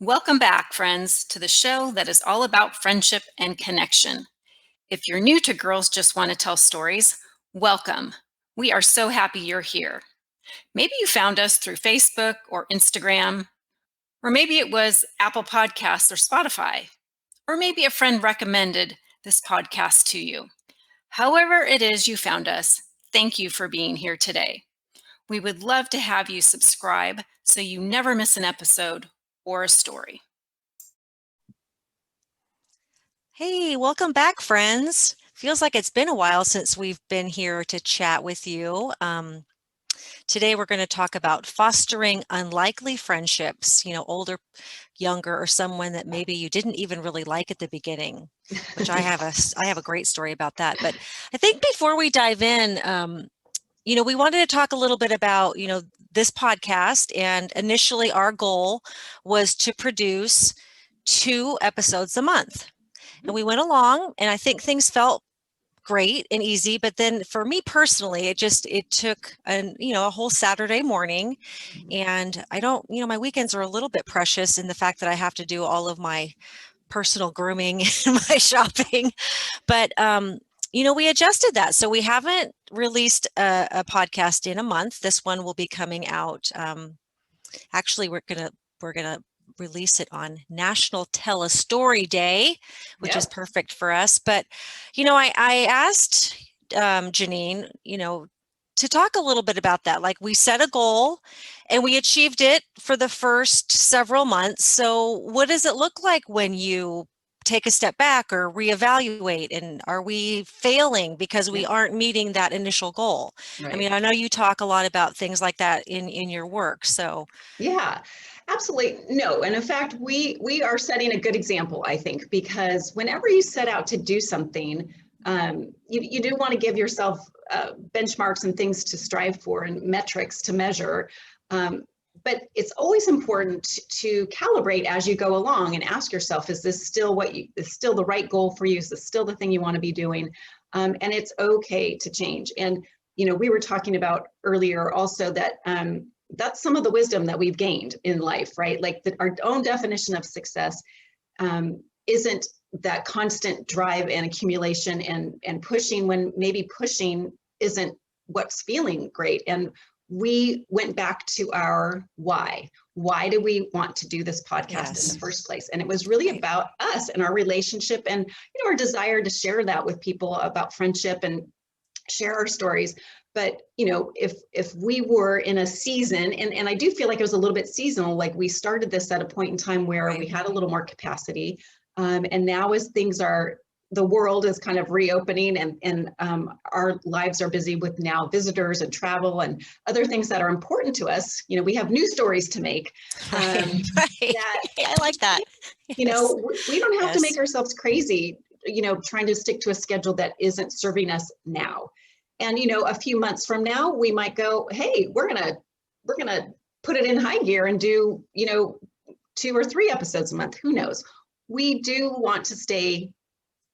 Welcome back, friends, to the show that is all about friendship and connection. If you're new to Girls Just Want to Tell Stories, welcome. We are so happy you're here. Maybe you found us through Facebook or Instagram, or maybe it was Apple Podcasts or Spotify, or maybe a friend recommended this podcast to you. However it is you found us, thank you for being here today. We would love to have you subscribe so you never miss an episode or a story. Hey, welcome back, friends. Feels like it's been a while since we've been here to chat with you. Today, we're going to talk about fostering unlikely friendships, older, younger, or someone that maybe you didn't even really like at the beginning, which I have a great story about that. But I think before we dive in, we wanted to talk a little bit about, this podcast. And initially, our goal was to produce 2 episodes a month. And we went along, and I think things felt great and easy. But then for me personally, it took a whole Saturday morning. And I don't, my weekends are a little bit precious in the fact that I have to do all of my personal grooming and my shopping. But we adjusted that. So we haven't released a podcast in a month. This one will be coming out. Actually, we're gonna release it on National Tell a Story Day, which is perfect for us. But, I asked Janine, to talk a little bit about that. Like, we set a goal and we achieved it for the first several months. So what does it look like when you take a step back or reevaluate, and are we failing because we aren't meeting that initial goal? Right. I mean, I know you talk a lot about things like that in your work. So yeah, absolutely. No. And in fact, we are setting a good example, I think, because whenever you set out to do something, you do want to give yourself benchmarks and things to strive for and metrics to measure. But it's always important to calibrate as you go along and ask yourself, is this still is still the right goal for you? Is this still the thing you want to be doing? And it's okay to change. And, we were talking about earlier also that that's some of the wisdom that we've gained in life, right? Like our own definition of success isn't that constant drive and accumulation and pushing when maybe pushing isn't what's feeling great. And we went back to our why. Why do we want to do this podcast in the first place? And it was really about us and our relationship and, our desire to share that with people about friendship and share our stories. But, if we were in a season, and I do feel like it was a little bit seasonal, like we started this at a point in time where we had a little more capacity. And now as the world is kind of reopening and our lives are busy with now visitors and travel and other things that are important to us. We have new stories to make. Right. I like that. We don't have to make ourselves crazy, trying to stick to a schedule that isn't serving us now. And, a few months from now, we might go, hey, we're going to put it in high gear and do, 2 or 3 episodes a month. Who knows? We do want to stay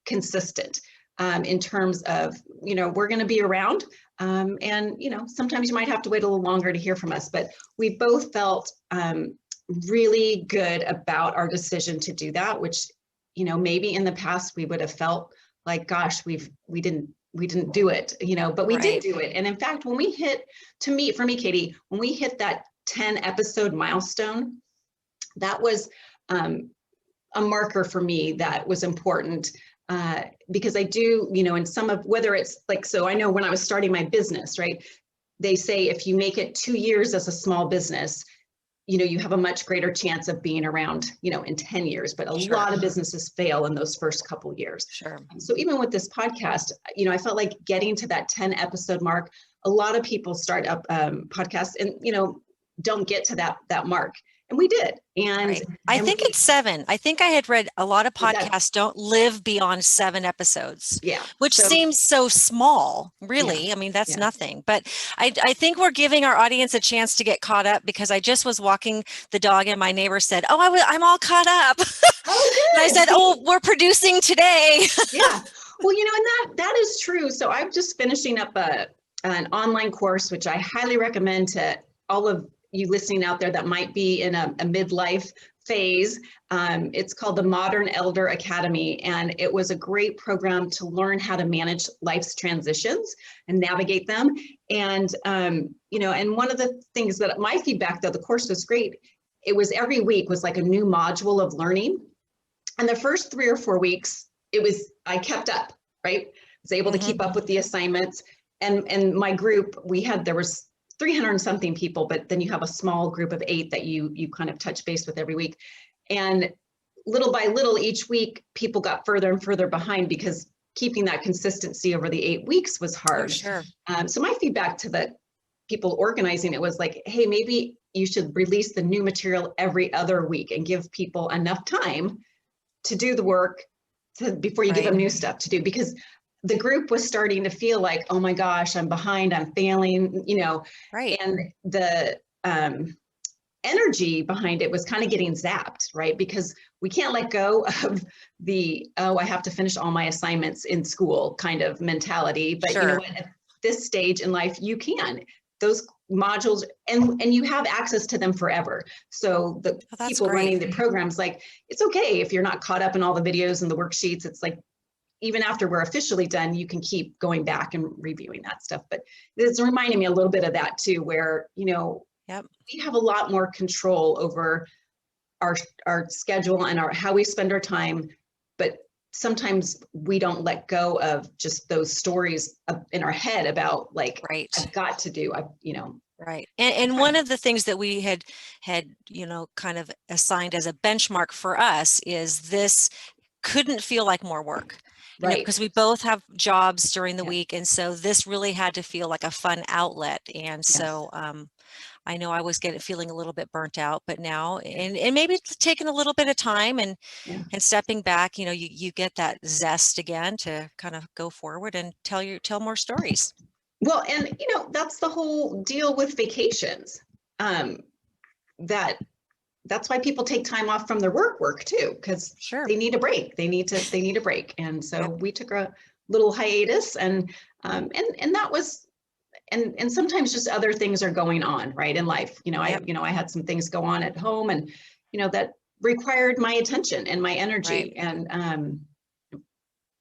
consistent in terms of, we're going to be around. And, sometimes you might have to wait a little longer to hear from us, but we both felt really good about our decision to do that, which, maybe in the past we would have felt like, gosh, we didn't do it, but we did do it. And in fact, when we hit, for me, Katie, when we hit that 10 episode milestone, that was a marker for me that was important. Because I do, in some of, whether it's like, so I know when I was starting my business, right, they say if you make it 2 years as a small business, you have a much greater chance of being around, in 10 years, but a lot of businesses fail in those first couple years. Sure. So even with this podcast, I felt like getting to that 10 episode mark, a lot of people start up podcasts and, don't get to that mark. And we did. And I think it's 7. I think I had read a lot of podcasts don't live beyond 7 episodes. Yeah. Which seems so small, really. Yeah. I mean, that's nothing. But I think we're giving our audience a chance to get caught up, because I just was walking the dog and my neighbor said, I'm all caught up. Oh, good. And I said, we're producing today. Yeah. Well, and that is true. So I'm just finishing up an online course, which I highly recommend to all of you listening out there that might be in a midlife phase. It's called the Modern Elder Academy, and it was a great program to learn how to manage life's transitions and navigate them. And and one of the things that my feedback, though the course was great, it was every week was like a new module of learning. And the first 3 or 4 weeks, I kept up, right? I was able to keep up with the assignments. And my group, there was 300 and something people, but then you have a small group of 8 that you kind of touch base with every week. And little by little, each week, people got further and further behind because keeping that consistency over the 8 weeks was hard. Oh, sure. So my feedback to the people organizing it was like, hey, maybe you should release the new material every other week and give people enough time to do the work before you give them new stuff to do, because the group was starting to feel like, oh my gosh, I'm behind, I'm failing, Right. And the energy behind it was kind of getting zapped, right? Because we can't let go of I have to finish all my assignments in school kind of mentality. But Sure. you know what, at this stage in life, you can. Those modules, and you have access to them forever. So the people running the programs, like, it's okay if you're not caught up in all the videos and the worksheets. It's like, even after we're officially done, you can keep going back and reviewing that stuff. But it's reminding me a little bit of that too, where, we have a lot more control over our schedule and how we spend our time. But sometimes we don't let go of just those stories in our head about like, I've got to do, Right. And one of the things that we had, kind of assigned as a benchmark for us is this couldn't feel like more work. Because we both have jobs during the week. And so this really had to feel like a fun outlet. And so I know I was feeling a little bit burnt out, but now, and maybe it's taking a little bit of time and stepping back, you get that zest again to kind of go forward and tell more stories. Well, and that's the whole deal with vacations. That's why people take time off from their work too, because they need a break. They need a break. And so we took a little hiatus, and that was, and sometimes just other things are going on, right, in life. I had some things go on at home, and that required my attention and my energy, and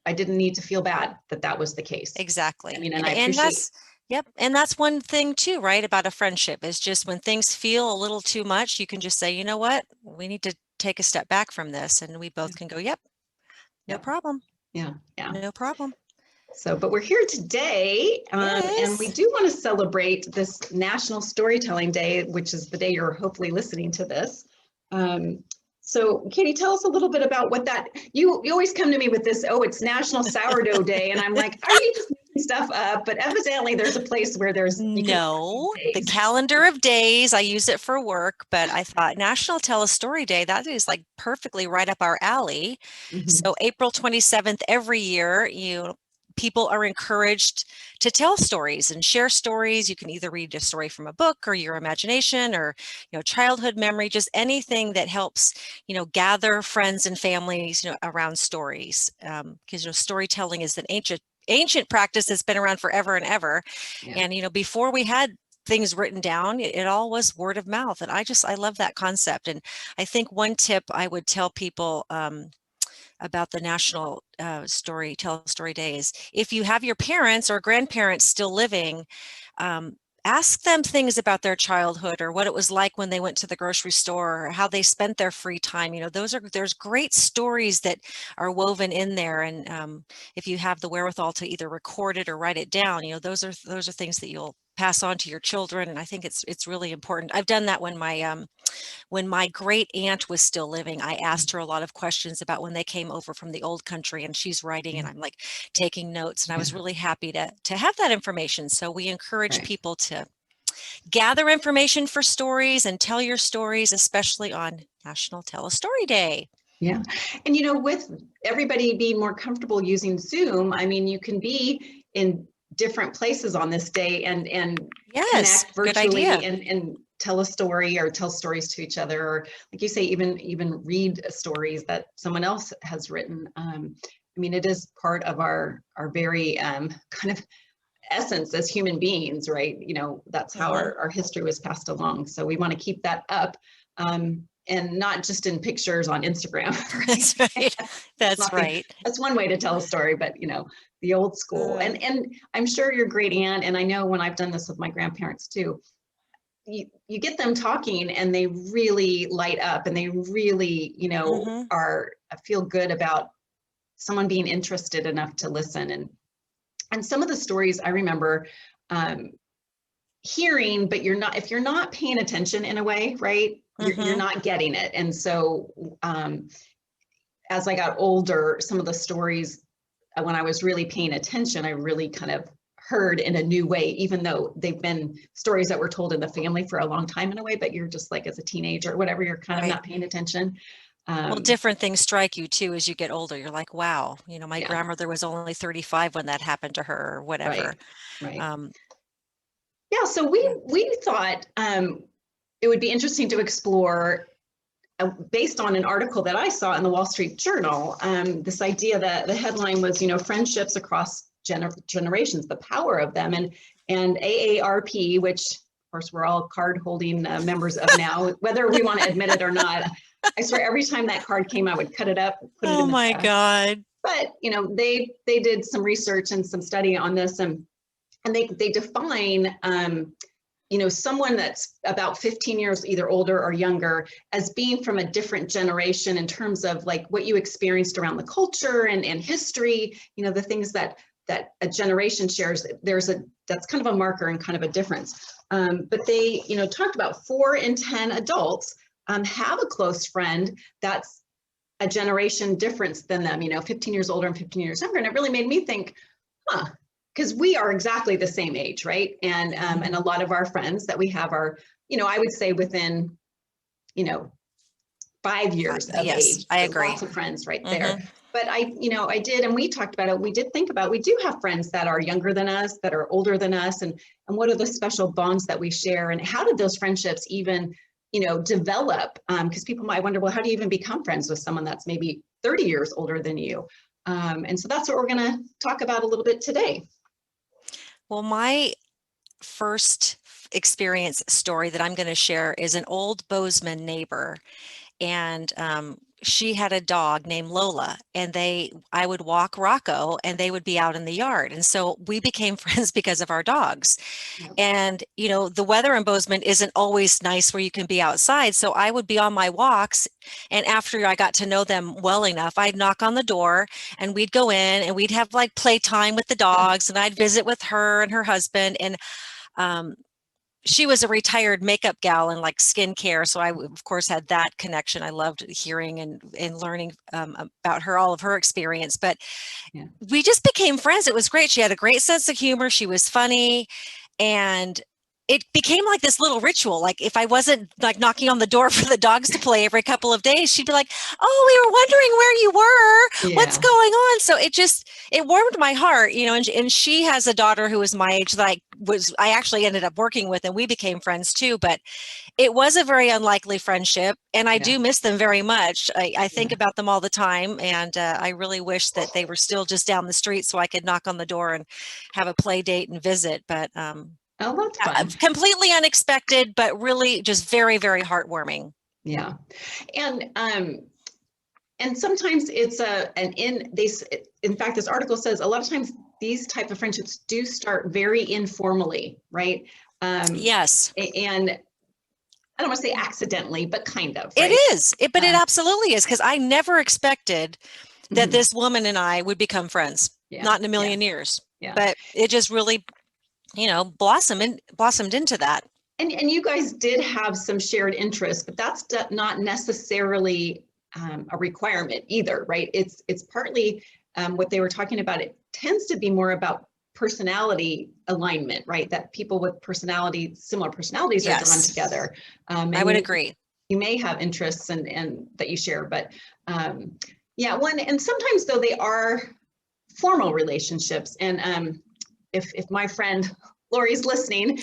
I didn't need to feel bad that was the case. Exactly. I mean, and I appreciate. And that's one thing too, right, about a friendship, is just when things feel a little too much, you can just say, you know what, we need to take a step back from this, and we both can go, no problem. Yeah. No problem. So, but we're here today, and we do want to celebrate this National Storytelling Day, which is the day you're hopefully listening to this. So Katie, tell us a little bit about what you always come to me with this, it's National Sourdough Day. And I'm like, are you just making stuff up? But evidently there's a place where the calendar of days, I use it for work, but I thought National Tell a Story Day, that is like perfectly right up our alley. So April 27th every year, people are encouraged to tell stories and share stories. You can either read a story from a book or your imagination or, childhood memory, just anything that helps, gather friends and families, around stories. Because, storytelling is an ancient practice that's been around forever and ever. And, before we had things written down, it all was word of mouth. And I love that concept. And I think one tip I would tell people, about the National Tell a Story Day is, if you have your parents or grandparents still living, ask them things about their childhood or what it was like when they went to the grocery store or how they spent their free time. There's great stories that are woven in there. And if you have the wherewithal to either record it or write it down, those are things that you'll pass on to your children. And I think it's really important. I've done that when my great aunt was still living. I asked her a lot of questions about when they came over from the old country, and she's writing and I'm like taking notes, and I was really happy to have that information. So we encourage people to gather information for stories and tell your stories, especially on National Tell a Story Day. Yeah. And with everybody being more comfortable using Zoom, I mean, you can be in different places on this day and connect virtually and tell a story or tell stories to each other, or like you say, even read stories that someone else has written. I mean, it is part of our very kind of essence as human beings, right? That's how our history was passed along. So we want to keep that up. And and not just in pictures on Instagram. Right? That's right. That's right. That's one way to tell a story, but the old school. And I'm sure your great aunt, and I know when I've done this with my grandparents too, you get them talking and they really light up and they really, feel good about someone being interested enough to listen. And some of the stories I remember hearing, but if you're not paying attention in a way, right, you're not getting it. And so as I got older, some of the stories, when I was really paying attention, I really kind of heard in a new way, even though they've been stories that were told in the family for a long time in a way, but you're just like, as a teenager or whatever, you're kind of not paying attention. Well, different things strike you too as you get older. You're like, wow, my grandmother was only 35 when that happened to her, or whatever. Right. Yeah. So we thought it would be interesting to explore, based on an article that I saw in the Wall Street Journal, this idea that the headline was, friendships across generations, the power of them, and AARP, which of course we're all card holding members of now, whether we want to admit it or not. I swear every time that card came, I would cut it up, put it in the Oh my God. But they did some research and some study on this, and they define someone that's about 15 years either older or younger as being from a different generation in terms of like what you experienced around the culture and history, the things that a generation shares. That's kind of a marker and kind of a difference. But they, talked about 4 in 10 adults have a close friend that's a generation difference than them, 15 years older and 15 years younger. And it really made me think, because we are exactly the same age, right? And a lot of our friends that we have are, I would say within, 5 years of age. I agree. Lots of friends right there. But I did, and we talked about it. We did think about, we do have friends that are younger than us, that are older than us, and what are the special bonds that we share, and how did those friendships even, develop? Because people might wonder, well, how do you even become friends with someone that's maybe 30 years older than you? And so that's what we're going to talk about a little bit today. Well, my first experience story that I'm going to share is an old Bozeman neighbor, and she had a dog named Lola, and I would walk Rocco and they would be out in the yard. And so we became friends because of our dogs. And, the weather in Bozeman isn't always nice where you can be outside. So I would be on my walks, and after I got to know them well enough, I'd knock on the door and we'd go in and we'd have like playtime with the dogs, and I'd visit with her and her husband. And she was a retired makeup gal and like skincare. So I, of course, had that connection. I loved hearing and learning about all of her experience. But we just became friends. It was great. She had a great sense of humor. She was funny. And it became like this little ritual. Like if I wasn't like knocking on the door for the dogs to play every couple of days, she'd be like, oh, we were wondering where you were, what's going on? So it warmed my heart, and she has a daughter who is my age that I actually ended up working with, and we became friends too. But it was a very unlikely friendship, and I do miss them very much. I think about them all the time, and I really wish that they were still just down the street so I could knock on the door and have a play date and visit. But oh, that's fun. Completely unexpected, but really just very, very heartwarming. Yeah. And sometimes it's in fact, this article says a lot of times these type of friendships do start very informally, right? Yes. And I don't want to say accidentally, but kind of. Right? It is. But it absolutely is, because I never expected that this woman and I would become friends. Not in a million years. Yeah. But it just really, blossomed into that. And you guys did have some shared interests, but that's not necessarily a requirement either, right? It's partly what they were talking about. It tends to be more about personality alignment, right? That people with similar personalities are drawn together. I would agree. You may have interests and that you share, but and sometimes though they are formal relationships. And if my friend Lori's listening,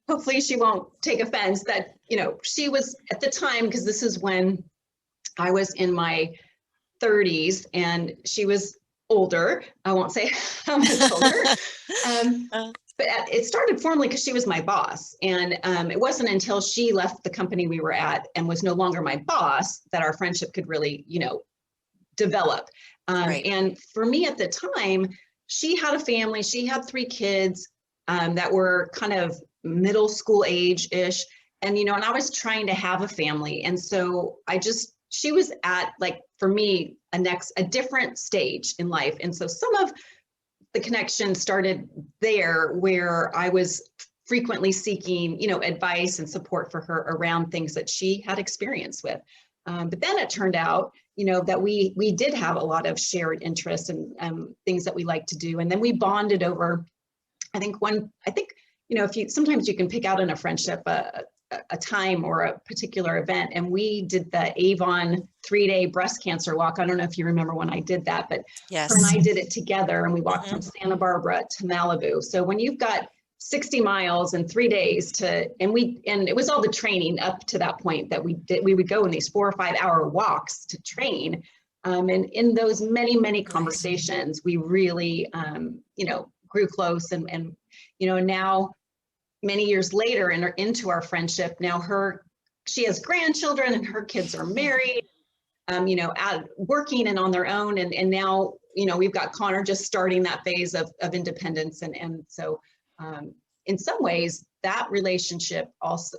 hopefully she won't take offense that, she was at the time, because this is when I was in my 30s and she was older. I won't say how much older. but it started formally because she was my boss. And it wasn't until she left the company we were at and was no longer my boss that our friendship could really, develop. Right. And for me at the time, she had a family, she had 3 kids that were kind of middle school age-ish. And, and I was trying to have a family. And so she was at, like, for me, a different stage in life. And so some of the connection started there, where I was frequently seeking, advice and support for her around things that she had experience with. But then it turned out, that we did have a lot of shared interests and things that we like to do. And then we bonded over, sometimes you can pick out in a friendship a time or a particular event. And we did the Avon 3-day breast cancer walk. I don't know if you remember when I did that, but Yes. her and I did it together, and we walked from Santa Barbara to Malibu. So when you've got 60 miles in 3 days and it was all the training up to that point that we did, we would go in these 4 or 5 hour walks to train. And in those many, many conversations, we really, grew close and now, many years later into our friendship, now she has grandchildren and her kids are married, working and on their own. And now, we've got Connor just starting that phase of independence. And so in some ways that relationship also,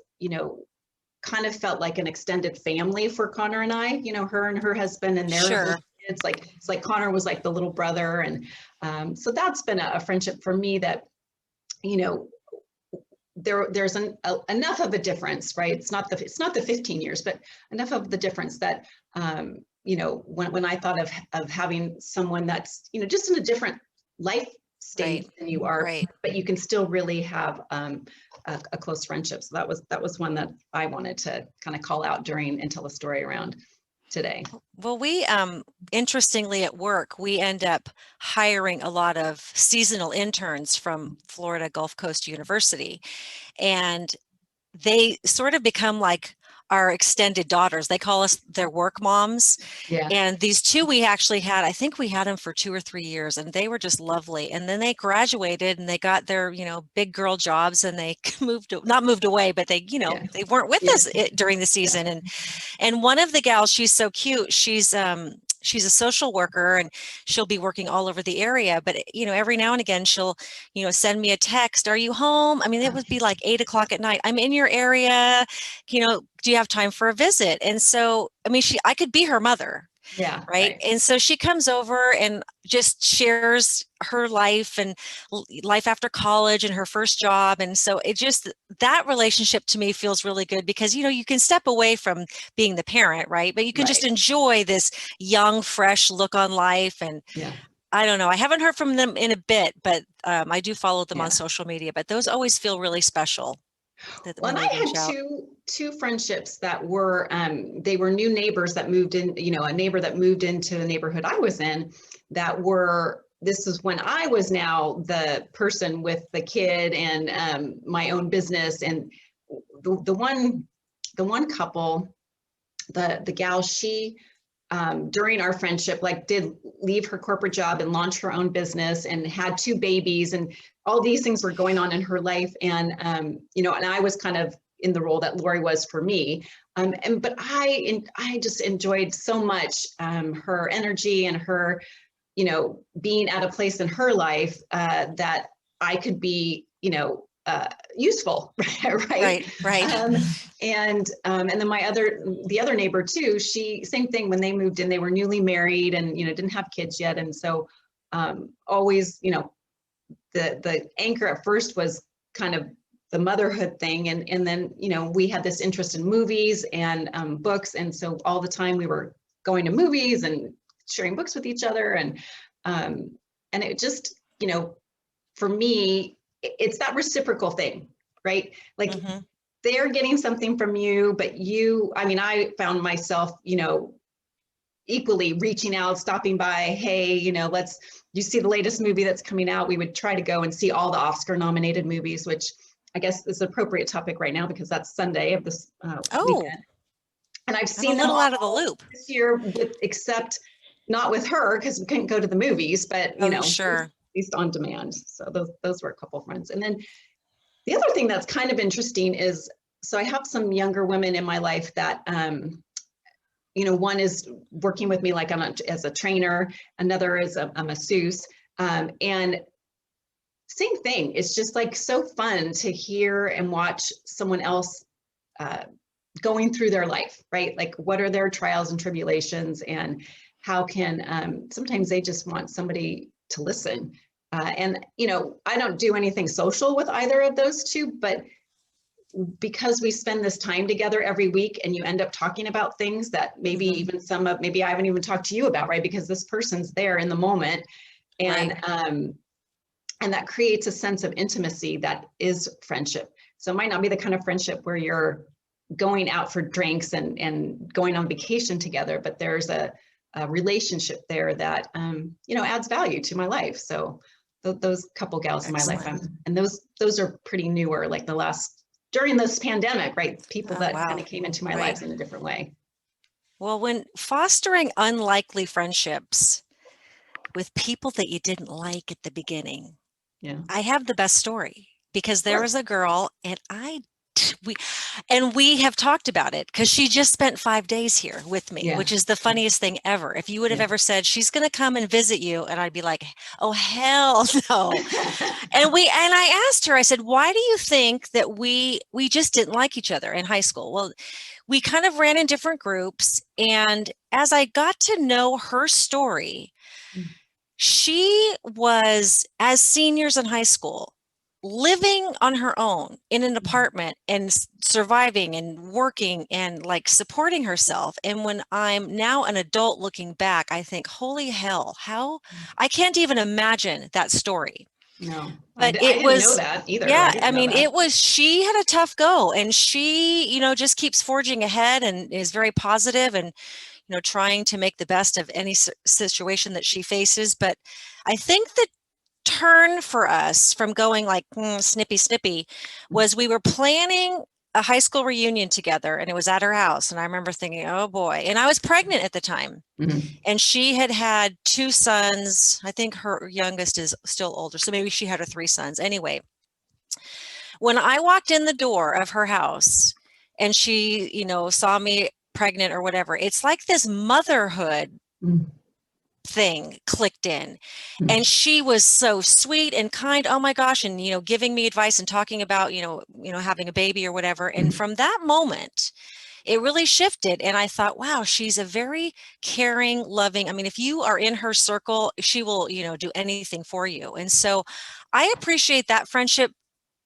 kind of felt like an extended family for Connor and I, her and her husband and their kids. It's like Connor was like the little brother. And so that's been a friendship for me that, there's enough of a difference, right? It's not the 15 years, but enough of the difference that, when I thought of having someone that's, just in a different life stage than you are, but you can still really have a close friendship. So that was one that I wanted to kind of call out and tell a story around today. Well, we, interestingly at work, we end up hiring a lot of seasonal interns from Florida Gulf Coast University, and they sort of become like our extended daughters. They call us their work moms. Yeah. And these 2 we actually had, I think we had them for 2 or 3 years, and they were just lovely. And then they graduated and they got their, big girl jobs, and they not moved away, but they, they weren't with us during the season. And one of the gals, she's so cute. She's a social worker, and she'll be working all over the area. But, every now and again, she'll, send me a text. Are you home? I mean, it would be like 8 o'clock at night. I'm in your area. Do you have time for a visit? And so, I mean, I could be her mother. Yeah. Right. And so she comes over and just shares her life and life after college and her first job. And so that relationship to me feels really good because, you can step away from being the parent, right? But you can just enjoy this young, fresh look on life. And I don't know, I haven't heard from them in a bit, but I do follow them on social media, but those always feel really special. Well, I had two friendships that were, they were new neighbors that moved in, a neighbor that moved into the neighborhood I was in this is when I was now the person with the kid and my own business. And the one couple, the gal, she, during our friendship, did leave her corporate job and launch her own business and had 2 babies, and all these things were going on in her life. And, and I was kind of in the role that Lori was for me. But I just enjoyed so much her energy and her, being at a place in her life that I could be, useful, right? And then the other neighbor too, same thing. When they moved in, they were newly married and, didn't have kids yet. And so always, the anchor at first was kind of the motherhood thing. And then, we had this interest in movies and books. And so all the time we were going to movies and sharing books with each other. And it just, for me, it's that reciprocal thing, right? They're getting something from you, but I found myself, equally reaching out, stopping by, hey, you see the latest movie that's coming out. We would try to go and see all the Oscar nominated movies, which I guess is an appropriate topic right now because that's Sunday of this weekend. And I've seen them all out of the loop this year, except not with her because we couldn't go to the movies, but sure. least on demand. So those were a couple of friends. And then the other thing that's kind of interesting is, so I have some younger women in my life that, one is working with me like as a trainer, another is a masseuse, and same thing. It's just like so fun to hear and watch someone else going through their life, right? Like what are their trials and tribulations, and how can, sometimes they just want somebody to listen. And, I don't do anything social with either of those two, but because we spend this time together every week and you end up talking about things that maybe even maybe I haven't even talked to you about, right? Because this person's there in the moment. And, and that creates a sense of intimacy that is friendship. So it might not be the kind of friendship where you're going out for drinks and going on vacation together, but there's a relationship there that, adds value to my life. So those couple gals in my life, and those are pretty newer, like during this pandemic, right? People that kind of came into my lives in a different way. Well, when fostering unlikely friendships with people that you didn't like at the beginning, I have the best story, because there was a girl, and we have talked about it because she just spent 5 days here with me, which is the funniest thing ever. If you would have ever said she's going to come and visit you, and I'd be like, oh, hell no. And I asked her, I said, why do you think that we just didn't like each other in high school? Well, we kind of ran in different groups. And as I got to know her story, she was, as seniors in high school, living on her own in an apartment and surviving and working and like supporting herself. And when I'm now an adult looking back, I think, holy hell, how I can't even imagine that story. No, but I didn't know that either. Yeah, I mean, she had a tough go, and she, just keeps forging ahead and is very positive and, trying to make the best of any situation that she faces. But I think the turn for us from going like snippy was we were planning a high school reunion together, and it was at her house. And I remember thinking, oh boy, and I was pregnant at the time. And she had 2 sons. I think her youngest is still older, so maybe she had her 3 sons. Anyway, when I walked in the door of her house and she, saw me pregnant or whatever, it's like this motherhood thing clicked in. And she was so sweet and kind, oh my gosh, and giving me advice and talking about having a baby or whatever. And from that moment, it really shifted. And I thought, wow, she's a very caring, loving, I mean, if you are in her circle, she will do anything for you. And so I appreciate that friendship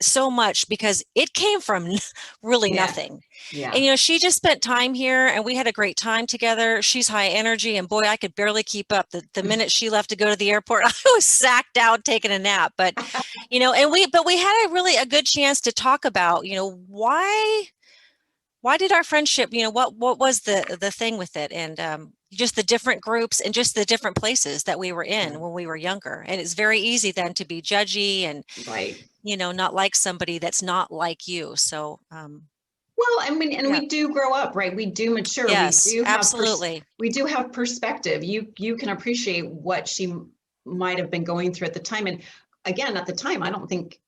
so much, because it came from really nothing. And she just spent time here, and we had a great time together. She's high energy, and boy, I could barely keep up. The minute she left to go to the airport, I was sacked out taking a nap. But we had a good chance to talk about why did our friendship, what was the thing with it, and just the different groups and just the different places that we were in when we were younger. And it's very easy then to be judgy and not like somebody that's not like you. So well, I mean, and we do grow up, right? We do mature. Yes, we do absolutely. We do have perspective. You can appreciate what she might have been going through at the time. And again, at the time, I don't think,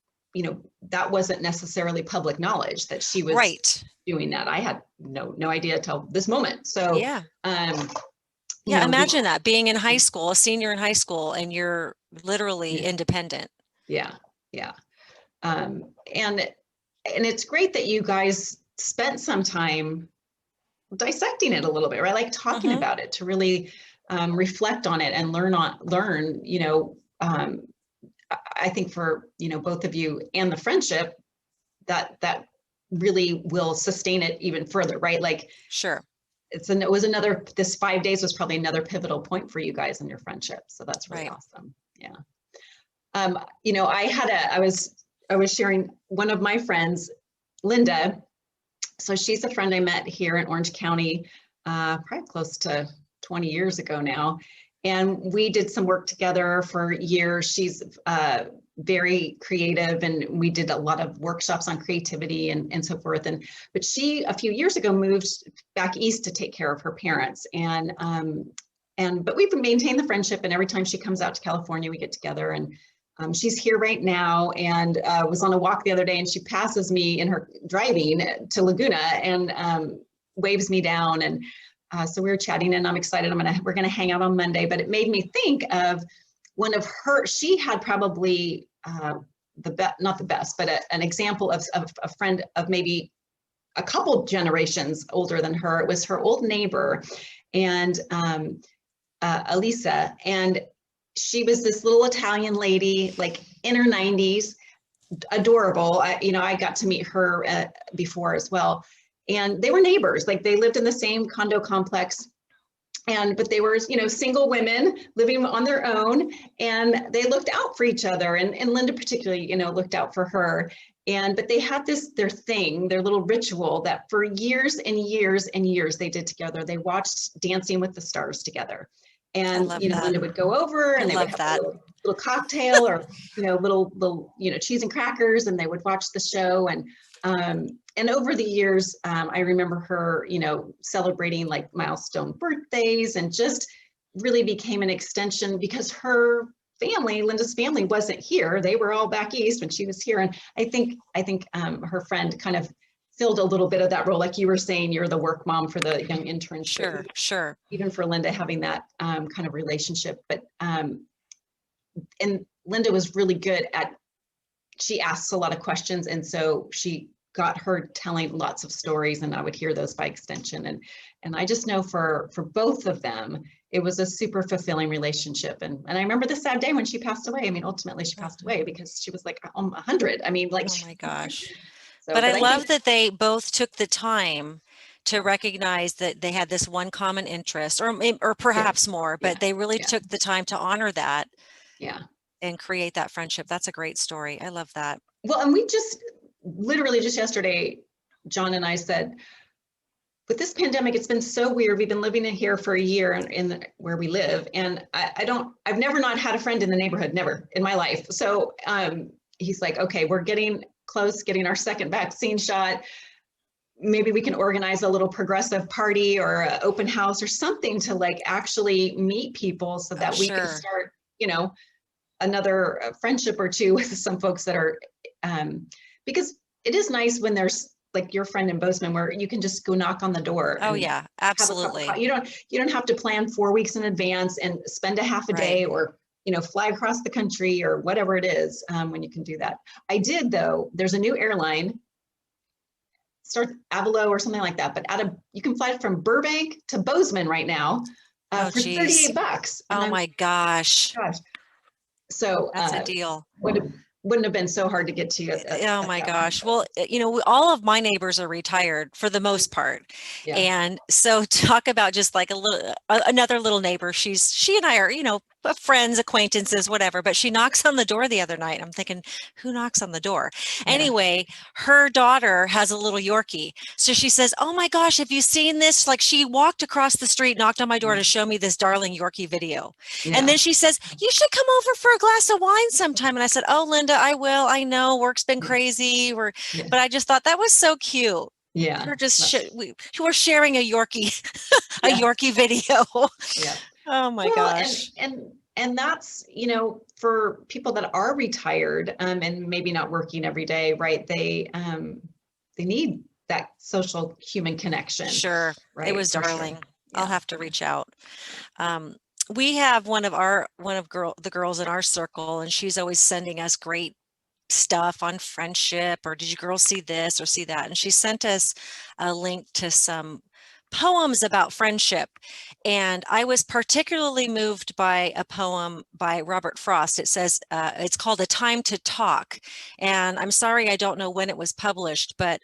that wasn't necessarily public knowledge that she was doing that. I had no idea till this moment. So imagine that, being in high school, a senior in high school, and you're literally independent. And it's great that you guys spent some time dissecting it a little bit, right? Like talking about it to really reflect on it and learn. I think for both of you and the friendship, that really will sustain it even further, right? Like this 5 days was probably another pivotal point for you guys in your friendship. So that's really awesome. I was sharing one of my friends, Linda. So she's a friend I met here in Orange County, probably close to 20 years ago now. And we did some work together for years. She's very creative, and we did a lot of workshops on creativity and so forth. But she, a few years ago, moved back east to take care of her parents. But we've maintained the friendship, and every time she comes out to California, we get together and She's here right now, and was on a walk the other day, and she passes me in her driving to Laguna and waves me down. And so we were chatting, and I'm excited. We're gonna hang out on Monday. But it made me think of one of her. She had probably not the best, but an example of a friend of maybe a couple generations older than her. It was her old neighbor, and Elisa, and she was this little Italian lady, like in her 90s, adorable. I got to meet her before as well. And they were neighbors, like they lived in the same condo complex. But they were, single women living on their own, and they looked out for each other. And Linda particularly, looked out for her. But they had their little ritual that for years and years and years they did together. They watched Dancing with the Stars together. And, Linda would go over and they would have a little cocktail or, little, cheese and crackers, and they would watch the show. And over the years, I remember her, celebrating like milestone birthdays, and just really became an extension because her family, Linda's family, wasn't here. They were all back east when she was here. And I think her friend kind of filled a little bit of that role. Like you were saying, you're the work mom for the young interns. Sure. Even for Linda having that kind of relationship. But, and Linda was really good she asks a lot of questions. And so she got her telling lots of stories, and I would hear those by extension. And I just know for both of them, it was a super fulfilling relationship. And I remember the sad day when she passed away. I mean, ultimately she passed away because she was like 100. I mean, like, oh my gosh. So, but I love that they both took the time to recognize that they had this one common interest, or perhaps more, but they really took the time to honor that. Yeah. And create that friendship. That's a great story. I love that. Well, and we literally just yesterday, John and I said, with this pandemic, it's been so weird. We've been living in here for a year in where we live. And I've never not had a friend in the neighborhood, never in my life. So he's like, okay, we're getting close, getting our second vaccine shot. Maybe we can organize a little progressive party or an open house or something to like actually meet people so that we can start, another friendship or two with some folks that are, because it is nice when there's like your friend in Bozeman where you can just go knock on the door. Oh yeah, absolutely. You don't have to plan 4 weeks in advance and spend a half a day or, fly across the country or whatever it is when you can do that. I did though, there's a new airline, start Avalo or something like that, but you can fly from Burbank to Bozeman right now for $38. Oh my gosh. So that's a deal. Wouldn't have been so hard to get to. Oh my gosh. Well, all of my neighbors are retired for the most part. Yeah. And so talk about just like another little neighbor. She and I are, friends, acquaintances, whatever, but she knocks on the door the other night. I'm thinking, who knocks on the door? Yeah. Anyway, her daughter has a little Yorkie. So she says, oh my gosh, have you seen this? Like she walked across the street, knocked on my door to show me this darling Yorkie video. Yeah. And then she says, you should come over for a glass of wine sometime. And I said, oh, Linda, I will. I know work's been crazy. But I just thought that was so cute. Yeah. We're sharing a Yorkie, a Yorkie video. Yeah. Oh my gosh. And that's, for people that are retired and maybe not working every day, right? They need that social human connection. Sure. Right? It was darling. Sure. Yeah. I'll have to reach out. We have one of the girls in our circle, and she's always sending us great stuff on friendship, or did you girls see this or see that? And she sent us a link to some poems about friendship. And I was particularly moved by a poem by Robert Frost. It says, it's called A Time to Talk. And I'm sorry, I don't know when it was published, but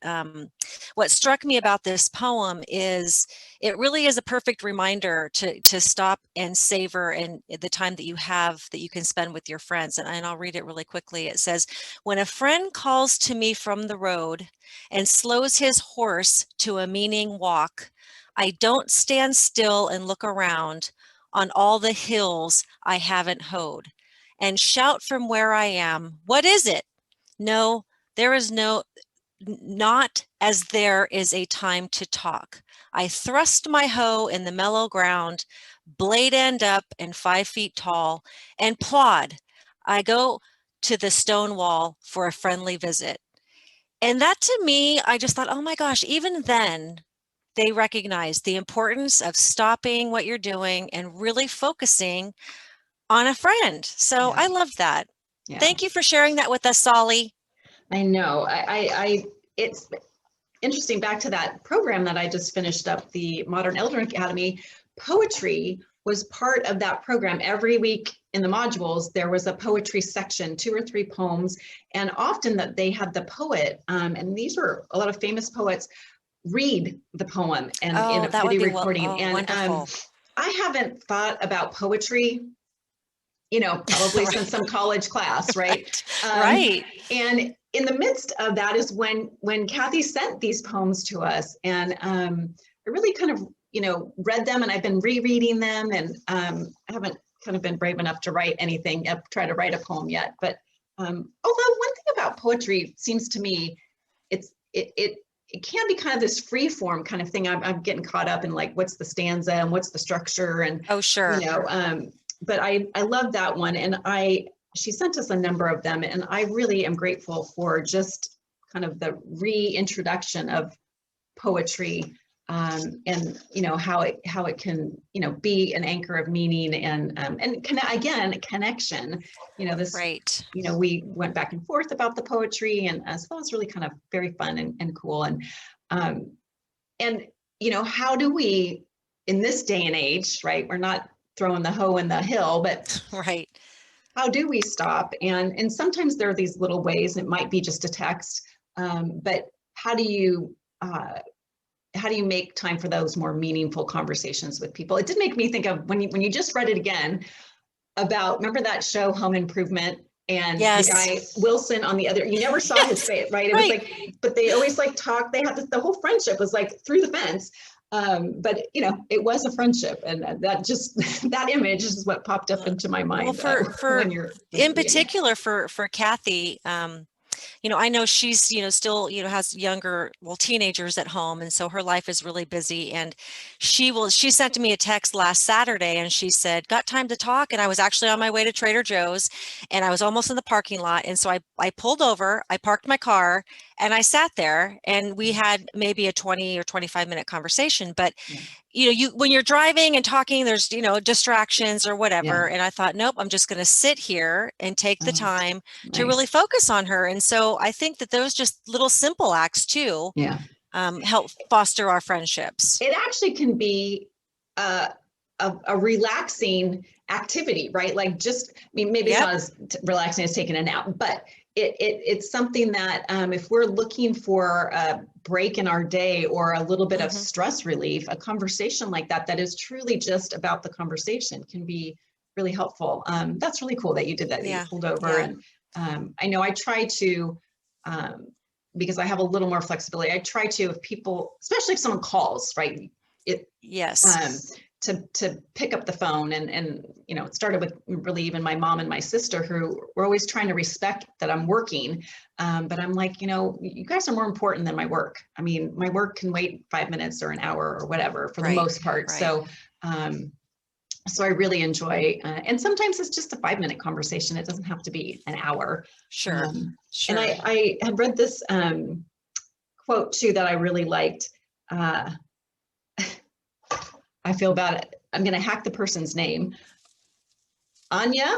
what struck me about this poem is it really is a perfect reminder to stop and savor and the time that you have that you can spend with your friends. And I'll read it really quickly. It says, when a friend calls to me from the road and slows his horse to a meaning walk, I don't stand still and look around on all the hills I haven't hoed and shout from where I am, what is it? No, there is not as there is a time to talk. I thrust my hoe in the mellow ground, blade end up and 5 feet tall, and plod. I go to the stone wall for a friendly visit. And that to me, I just thought, oh my gosh, even then they recognize the importance of stopping what you're doing and really focusing on a friend. So Yeah. I love that. Yeah. Thank you for sharing that with us, Solly. I know. It's interesting. Back to that program that I just finished up, the Modern Elder Academy, poetry was part of that program. Every week in the modules, there was a poetry section, 2 or 3 poems, and often that they had the poet, and these were a lot of famous poets, read the poem and in Oh, a that would video be recording. And wonderful. I haven't thought about poetry, you know, probably Right. since some college class, right? Right. And in the midst of that is when Kathy sent these poems to us, and I really kind of, you know, read them, and I've been rereading them, and I haven't kind of been brave enough to write anything, try to write a poem yet. But although one thing about poetry seems to me, it can be kind of this free form kind of thing. I'm getting caught up in like, what's the stanza and what's the structure, and Oh, sure. you know, but I love that one, and she sent us a number of them, and I really am grateful for just kind of the reintroduction of poetry, and you know how it can, you know, be an anchor of meaning, and again, connection. You know, this, Right. you know, we went back and forth about the poetry, and so that was really kind of very fun and cool, um, and you know, how do we, in this day and age, right? We're not throwing the hoe in the hill, but Right. how do we stop? And sometimes there are these little ways. It might be just a text, but how do you make time for those more meaningful conversations with people? It did make me think of when you just read it again about, remember that show Home Improvement, and the Yes. guy Wilson on the other, you never saw his face, right? It was Right. like, but they always like talk, they had the whole friendship was like through the fence. But you know, it was a friendship, and that just that image is what popped up into my mind. Well, When you're in reading. particular for Kathy, you know, I know she's, you know, still, you know, has younger, well, teenagers at home. And so her life is really busy. And she sent me a text last Saturday and she said, got time to talk. And I was actually on my way to Trader Joe's and I was almost in the parking lot. And so I pulled over, I parked my car and I sat there and we had maybe a 20 or 25-minute conversation. But Yeah. you know, when you're driving and talking, there's, you know, distractions or whatever. Yeah. And I thought, nope, I'm just going to sit here and take the Oh, time to really nice. focus on her. And so I think that those just little simple acts too, Yeah. help foster our friendships. It actually can be a relaxing activity, right? Like just, I mean, maybe it's Yep. not as relaxing as taking a nap, but it's something that if we're looking for a break in our day or a little bit of stress relief, a conversation like that is truly just about the conversation can be really helpful. That's really cool that you did that, that you Yeah. pulled over. Yeah. And I know I try to, because I have a little more flexibility, I try to, if people, especially if someone calls, right? Yes. To pick up the phone, and you know, it started with really even my mom and my sister, who were always trying to respect that I'm working, but I'm like, you know, you guys are more important than my work. I mean, my work can wait 5 minutes or an hour or whatever for the Right. most part. Right. So I really enjoy, and sometimes it's just a 5-minute conversation. It doesn't have to be an hour. Sure. Sure. And I had read this quote too that I really liked. I feel bad. I'm going to hack the person's name. Anya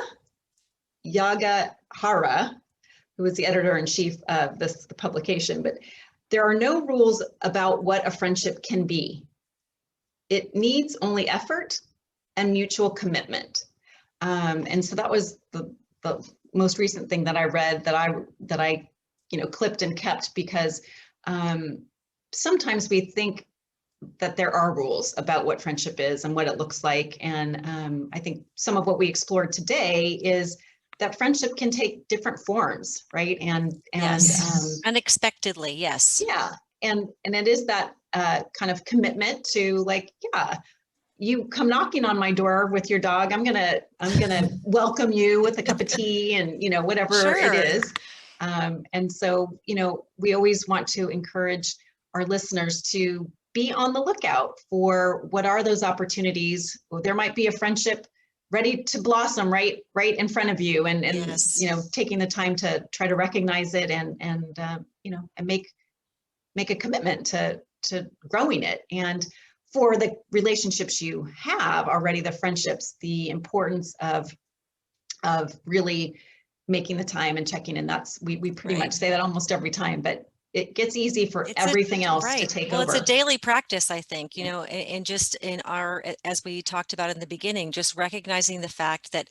Yagahara, who was the editor-in-chief of this publication, but there are no rules about what a friendship can be. It needs only effort and mutual commitment. And so that was the most recent thing that I read that I you know, clipped and kept, because sometimes we think that there are rules about what friendship is and what it looks like. And I think some of what we explored today is that friendship can take different forms, right? And yes. Unexpectedly, yes. Yeah, and it is that kind of commitment to, like, yeah, you come knocking on my door with your dog, I'm gonna welcome you with a cup of tea and, you know, whatever Sure. it is. And so, you know, we always want to encourage our listeners to be on the lookout for what are those opportunities. Well, there might be a friendship ready to blossom right in front of you, and Yes. you know, taking the time to try to recognize it, and you know, and make a commitment to growing it. And for the relationships you have already, the friendships, the importance of really making the time and checking in. That's we pretty Right. much say that almost every time, but it gets easy for It's everything else to right. take Well, over. it's a daily practice, I think, you know, and just in our, as we talked about in the beginning, just recognizing the fact that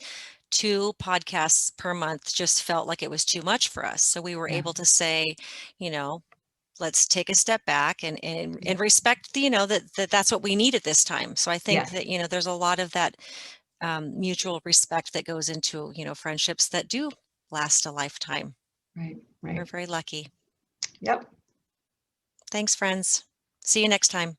2 podcasts per month just felt like it was too much for us. So we were Yeah. able to say, you know, let's take a step back and respect the, you know, that's what we need at this time. So I think Yes. that, you know, there's a lot of that mutual respect that goes into, you know, friendships that do last a lifetime. Right. We're Right. very lucky. Yep. Thanks, friends. See you next time.